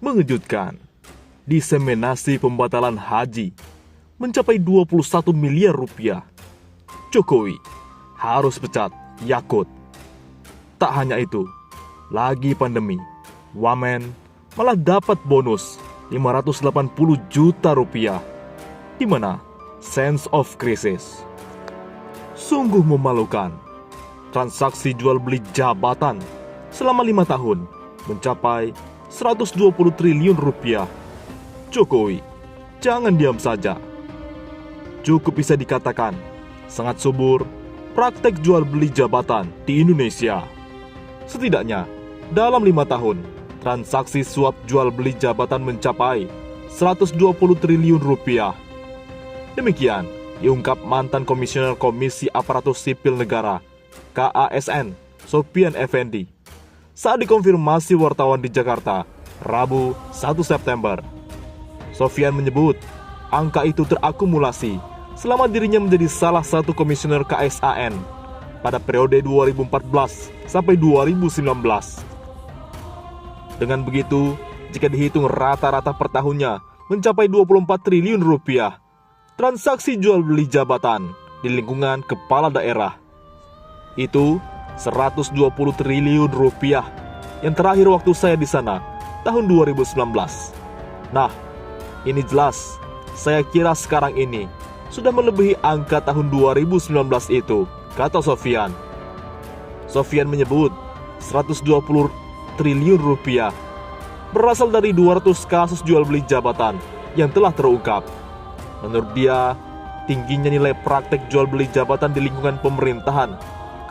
Mengejutkan, diseminasi pembatalan haji mencapai 21 miliar rupiah. Jokowi harus pecat Yakut. Tak hanya itu, lagi pandemi, Wamen malah dapat bonus 580 juta rupiah. Di mana sense of crisis. Sungguh memalukan. Transaksi jual beli jabatan selama 5 tahun mencapai 120 triliun rupiah. Jokowi, jangan diam saja. Cukup bisa dikatakan sangat subur praktek jual beli jabatan di Indonesia. Setidaknya dalam 5 tahun, transaksi suap jual beli jabatan mencapai 120 triliun rupiah. Demikian diungkap mantan Komisioner Komisi Aparatur Sipil Negara KASN Sofyan Effendi saat dikonfirmasi wartawan di Jakarta Rabu 1 September. Sofyan menyebut angka itu terakumulasi selama dirinya menjadi salah satu komisioner KSAN pada periode 2014 sampai 2019. Dengan begitu, jika dihitung rata-rata per tahunnya mencapai 24 triliun rupiah transaksi jual beli jabatan di lingkungan kepala daerah. Itu 120 triliun rupiah yang terakhir waktu saya di sana tahun 2019. Nah, ini jelas saya kira sekarang ini sudah melebihi angka tahun 2019 itu, kata Sofyan. Sofyan menyebut 120 triliun rupiah berasal dari 200 kasus jual beli jabatan yang telah terungkap. Menurut dia, tingginya nilai praktek jual beli jabatan di lingkungan pemerintahan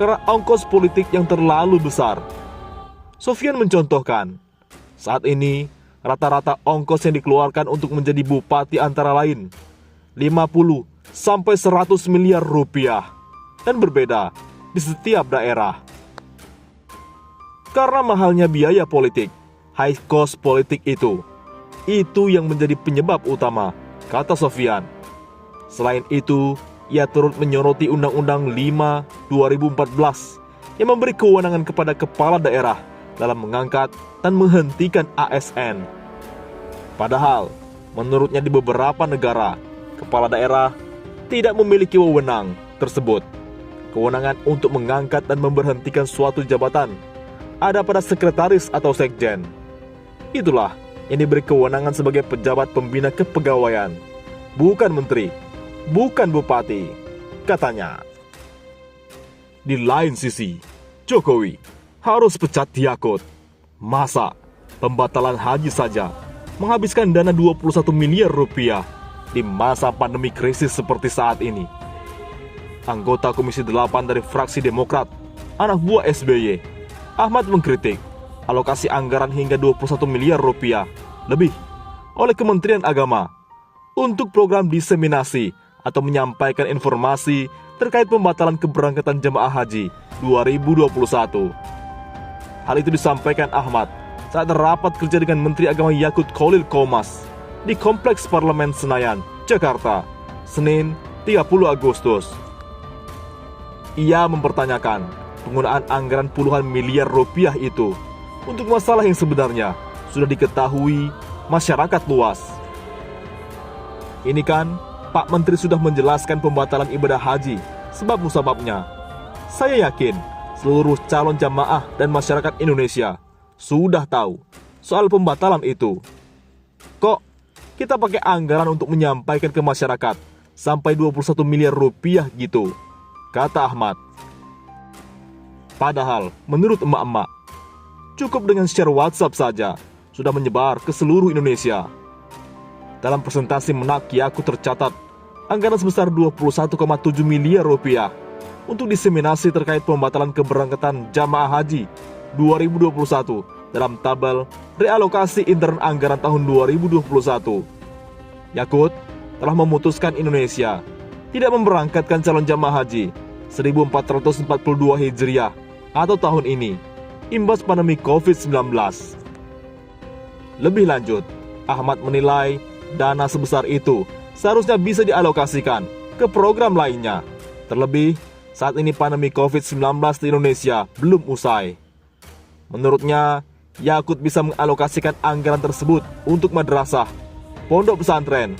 karena ongkos politik yang terlalu besar. Sofyan mencontohkan, saat ini rata-rata ongkos yang dikeluarkan untuk menjadi bupati antara lain 50 sampai 100 miliar rupiah dan berbeda di setiap daerah. Karena mahalnya biaya politik, high cost politik itu yang menjadi penyebab utama, kata Sofyan. Selain itu, ia turut menyoroti Undang-Undang 5/2014 yang memberi kewenangan kepada kepala daerah dalam mengangkat dan menghentikan ASN. Padahal, menurutnya di beberapa negara, kepala daerah tidak memiliki wewenang tersebut. Kewenangan untuk mengangkat dan memberhentikan suatu jabatan ada pada sekretaris atau sekjen. Itulah yang diberi kewenangan sebagai pejabat pembina kepegawaian, bukan menteri, bukan bupati, katanya. Di lain sisi, Jokowi harus pecat Yakut. Masa pembatalan haji saja menghabiskan dana 21 miliar rupiah di masa pandemi krisis seperti saat ini. Anggota Komisi 8 dari fraksi Demokrat, anak buah SBY, Ahmad mengkritik alokasi anggaran hingga 21 miliar rupiah lebih oleh Kementerian Agama untuk program diseminasi atau menyampaikan informasi terkait pembatalan keberangkatan jemaah haji 2021. Hal itu disampaikan Ahmad saat rapat kerja dengan Menteri Agama Yakut Khalil Qomas di Kompleks Parlemen Senayan, Jakarta, Senin 30 Agustus. Ia mempertanyakan penggunaan anggaran puluhan miliar rupiah itu untuk masalah yang sebenarnya sudah diketahui masyarakat luas. Ini kan Pak Menteri sudah menjelaskan pembatalan ibadah haji sebab-musababnya. Saya yakin seluruh calon jamaah dan masyarakat Indonesia sudah tahu soal pembatalan itu. Kok kita pakai anggaran untuk menyampaikan ke masyarakat sampai 21 miliar rupiah gitu, kata Ahmad. Padahal menurut emak-emak, cukup dengan share WhatsApp saja sudah menyebar ke seluruh Indonesia. Dalam presentasi Menak Yakut tercatat anggaran sebesar 21,7 miliar rupiah untuk diseminasi terkait pembatalan keberangkatan jamaah haji 2021 dalam tabel realokasi intern anggaran tahun 2021. Yakut telah memutuskan Indonesia tidak memberangkatkan calon jamaah haji 1442 Hijriah atau tahun ini, imbas pandemi COVID-19. Lebih lanjut, Ahmad menilai dana sebesar itu seharusnya bisa dialokasikan ke program lainnya. Terlebih, saat ini pandemi COVID-19 di Indonesia belum usai. Menurutnya, Yakut bisa mengalokasikan anggaran tersebut untuk madrasah, pondok pesantren,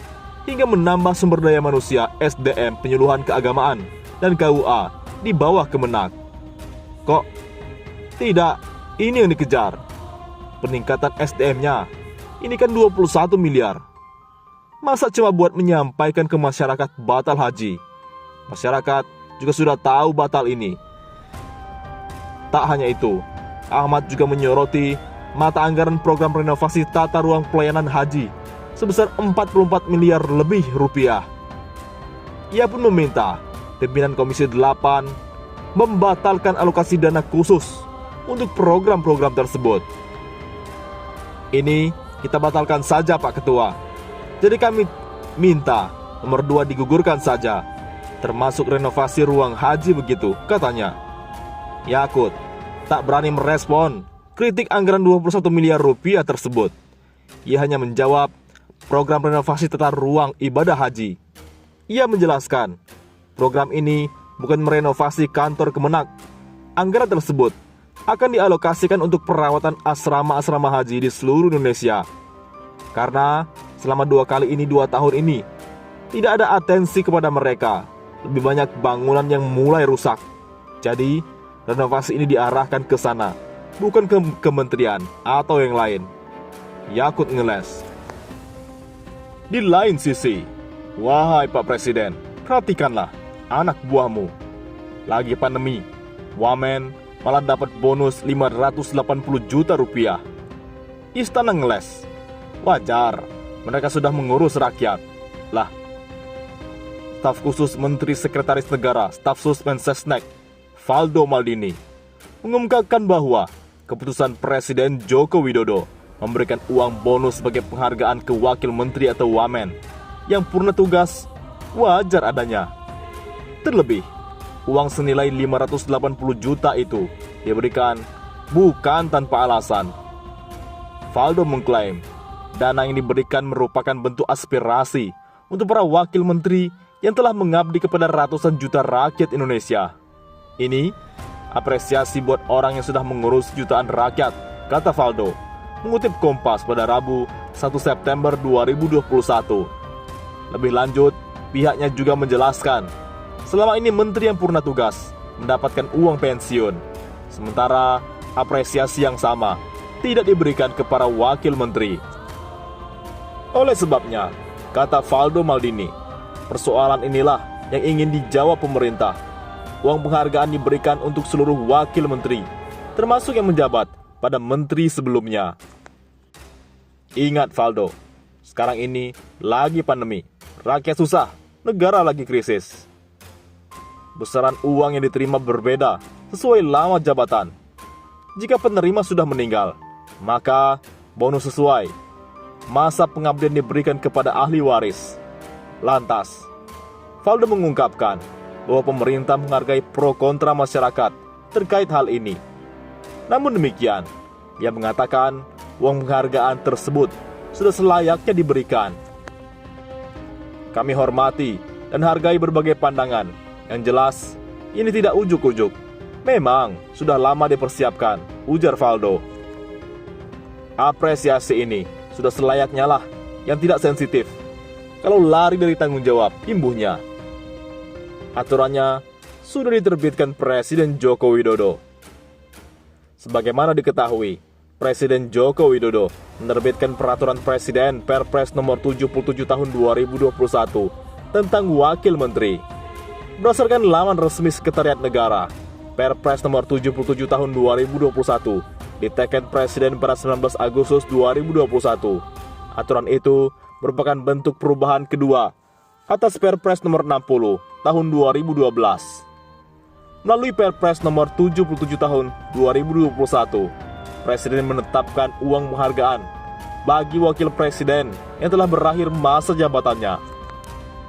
hingga menambah sumber daya manusia SDM penyuluhan keagamaan dan KUA di bawah Kemenak. Kok tidak ini yang dikejar? Peningkatan SDM-nya ini kan 21 miliar. Masa cuma buat menyampaikan ke masyarakat batal haji? Masyarakat juga sudah tahu batal ini. Tak hanya itu, Ahmad juga menyoroti mata anggaran program renovasi tata ruang pelayanan haji sebesar 44 miliar lebih rupiah. Ia pun meminta pimpinan Komisi 8 membatalkan alokasi dana khusus untuk program-program tersebut. Ini kita batalkan saja, Pak Ketua. Jadi kami minta nomor 2 digugurkan saja, termasuk renovasi ruang haji begitu, katanya. Yakut tak berani merespon kritik anggaran 21 miliar rupiah tersebut. Ia hanya menjawab program renovasi tata ruang ibadah haji. Ia menjelaskan, program ini bukan merenovasi kantor Kemenak. Anggaran tersebut akan dialokasikan untuk perawatan asrama-asrama haji di seluruh Indonesia. Karena selama 2 tahun ini, tidak ada atensi kepada mereka. Lebih banyak bangunan yang mulai rusak. Jadi, renovasi ini diarahkan ke sana, bukan ke kementerian atau yang lain. Yakut ngeles. Di lain sisi, wahai Pak Presiden, perhatikanlah anak buahmu. Lagi pandemi, wamen malah dapat bonus 580 juta rupiah. Istana ngeles. Wajar, mereka sudah mengurus rakyat. Lah, staf khusus Menteri Sekretaris Negara, staf sus Mensesnek, Valdo Maldini, mengungkapkan bahwa keputusan Presiden Joko Widodo memberikan uang bonus sebagai penghargaan ke wakil menteri atau wamen yang purna tugas wajar adanya. Terlebih, uang senilai 580 juta itu diberikan bukan tanpa alasan. Valdo mengklaim dana yang diberikan merupakan bentuk aspirasi untuk para wakil menteri yang telah mengabdi kepada ratusan juta rakyat Indonesia. Ini apresiasi buat orang yang sudah mengurus jutaan rakyat, kata Valdo, mengutip Kompas pada Rabu 1 September 2021. Lebih lanjut, pihaknya juga menjelaskan, selama ini menteri yang purna tugas mendapatkan uang pensiun, sementara apresiasi yang sama tidak diberikan ke para wakil menteri. Oleh sebabnya, kata Valdo Maldini, persoalan inilah yang ingin dijawab pemerintah. Uang penghargaan diberikan untuk seluruh wakil menteri, termasuk yang menjabat pada menteri sebelumnya. Ingat Valdo, sekarang ini lagi pandemi, rakyat susah, negara lagi krisis. Besaran uang yang diterima berbeda sesuai lama jabatan. Jika penerima sudah meninggal, maka bonus sesuai. Masa pengabdian diberikan kepada ahli waris. Lantas, Valdo mengungkapkan bahwa pemerintah menghargai pro kontra masyarakat terkait hal ini. Namun demikian, ia mengatakan uang penghargaan tersebut sudah selayaknya diberikan. Kami hormati dan hargai berbagai pandangan. Yang jelas, ini tidak ujuk-ujuk. Memang sudah lama dipersiapkan, ujar Valdo. Apresiasi ini sudah selayaknya lah yang tidak sensitif. Kalau lari dari tanggung jawab, imbuhnya. Aturannya sudah diterbitkan Presiden Joko Widodo. Sebagaimana diketahui, Presiden Joko Widodo menerbitkan Peraturan Presiden Perpres nomor 77 tahun 2021 tentang Wakil Menteri. Berdasarkan laman resmi Sekretariat Negara, Perpres nomor 77 tahun 2021 diteken Presiden pada 19 Agustus 2021. Aturan itu merupakan bentuk perubahan kedua atas Perpres nomor 60 tahun 2012. Melalui Perpres nomor 77 tahun 2021, Presiden menetapkan uang penghargaan bagi wakil presiden yang telah berakhir masa jabatannya